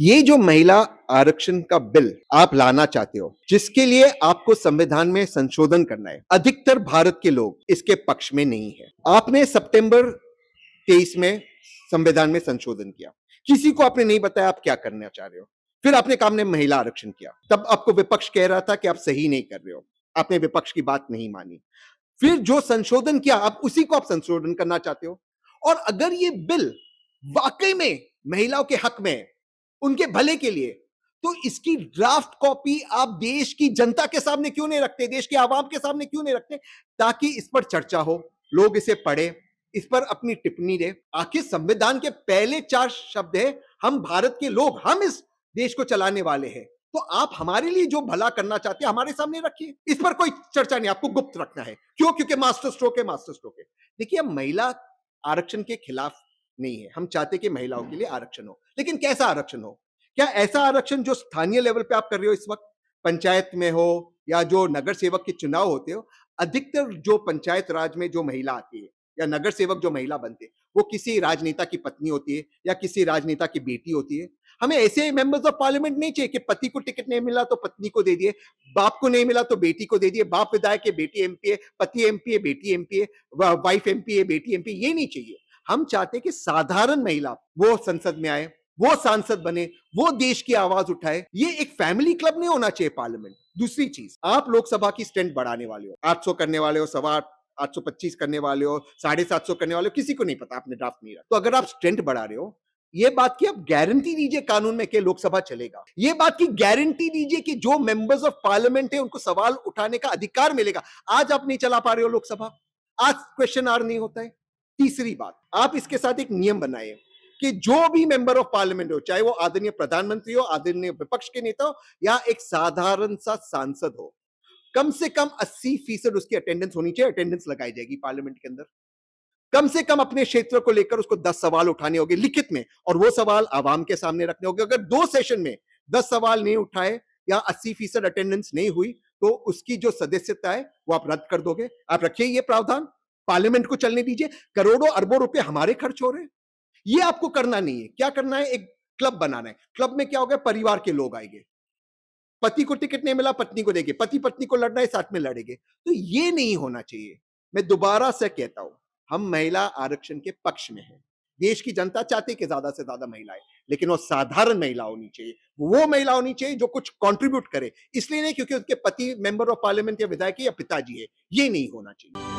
ये जो महिला आरक्षण का बिल आप लाना चाहते हो, जिसके लिए आपको संविधान में संशोधन करना है, अधिकतर भारत के लोग इसके पक्ष में नहीं है। आपने सितंबर 23 में संविधान में संशोधन किया, किसी को आपने नहीं बताया आप क्या करना चाह रहे हो। फिर आपने कहा हमने महिला आरक्षण किया, तब आपको विपक्ष कह रहा था कि आप सही नहीं कर रहे हो, आपने विपक्ष की बात नहीं मानी। फिर जो संशोधन किया आप उसी को आप संशोधन करना चाहते हो। और अगर ये बिल वाकई में महिलाओं के हक में है, उनके भले के लिए, तो इसकी ड्राफ्ट कॉपी आप देश की जनता के सामने क्यों नहीं रखते, देश के आवाम के सामने क्यों नहीं रखते, ताकि इस पर चर्चा हो, लोग इसे पढ़े, इस पर अपनी टिप्पणी दे। आखिर संविधान के पहले 4 शब्द है, हम भारत के लोग, हम इस देश को चलाने वाले हैं। तो आप हमारे लिए जो भला करना चाहते हैं हमारे सामने रखिए, इस पर कोई चर्चा नहीं, आपको गुप्त रखना है। क्यों? क्योंकि मास्टर स्ट्रोक है, मास्टर स्ट्रोक है। देखिए, हम महिला आरक्षण के खिलाफ नहीं है, हम चाहते कि महिलाओं के लिए आरक्षण हो, लेकिन कैसा आरक्षण हो? क्या ऐसा आरक्षण जो स्थानीय लेवल पे आप कर रहे हो इस वक्त, पंचायत में हो या जो नगर सेवक के चुनाव होते हो, अधिकतर जो पंचायत राज में जो महिला आती है या नगर सेवक जो महिला बनते हैं, वो किसी राजनेता की पत्नी होती है या किसी राजनेता की बेटी होती है। हमें ऐसे मेंबर्स ऑफ पार्लियामेंट नहीं चाहिए कि पति को टिकट नहीं मिला तो पत्नी को दे दिए, बाप को नहीं मिला तो बेटी को दे दिए, बाप विधायक है, बेटी एमपी है, पति एमपी है, बेटी एमपी है, वाइफ एमपी है, बेटी एमपी, ये नहीं चाहिए। हम चाहते हैं कि साधारण महिला वो संसद में आए, वो सांसद बने, वो देश की आवाज उठाए। ये एक फैमिली क्लब नहीं होना चाहिए पार्लियामेंट। दूसरी चीज, आप लोकसभा की स्ट्रेंथ बढ़ाने वाले हो, 800 करने वाले हो, 825 करने वाले हो, 750 करने वाले हो, किसी को नहीं पता, आपने ड्राफ्ट नहीं रखा। तो अगर आप स्ट्रेंथ बढ़ा रहे हो, ये बात की आप गारंटी दीजिए कानून में कि लोकसभा चलेगा। ये बात की गारंटी दीजिए कि जो मेंबर्स ऑफ पार्लियामेंट है उनको सवाल उठाने का अधिकार मिलेगा। आज आप नहीं चला पा रहे हो लोकसभा, आज क्वेश्चन आवर नहीं होता है। तीसरी बात, आप इसके साथ एक नियम बनाए कि जो भी मेंबर ऑफ पार्लियामेंट हो, चाहे वो आदरणीय प्रधानमंत्री हो, आदरणीय विपक्ष के नेता हो या एक साधारण सा सांसद हो, कम से कम 80% उसकी अटेंडेंस होनी चाहिए। अटेंडेंस लगाई जाएगी पार्लियामेंट के अंदर। कम से कम अपने क्षेत्र को लेकर उसको 10 सवाल उठाने होंगे लिखित में, और वो सवाल आवाम के सामने रखने होंगे। अगर 2 सेशन में 10 सवाल नहीं उठाए या 80% अटेंडेंस नहीं हुई, तो उसकी जो सदस्यता है वो आप रद्द कर दोगे। आप रखिए ये प्रावधान, पार्लियामेंट को चलने दीजिए। करोड़ों अरबों रुपए हमारे खर्च हो रहे हैं, ये आपको करना नहीं है। क्या करना है? एक क्लब बनाना है। क्लब में क्या होगा? परिवार के लोग आएंगे, पति को टिकट नहीं मिला पत्नी को देंगे, पति पत्नी को लड़ना है साथ में लड़ेंगे। तो ये नहीं होना चाहिए। मैं दोबारा से कहता हूं, हम महिला आरक्षण के पक्ष में हैं। देश की जनता चाहती है कि ज्यादा से ज्यादा महिलाएं, लेकिन वो साधारण महिला होनी चाहिए, वो महिला होनी चाहिए जो कुछ कंट्रीब्यूट करे, इसलिए नहीं क्योंकि उसके पति मेंबर ऑफ पार्लियामेंट या विधायक या पिताजी है। ये नहीं होना चाहिए।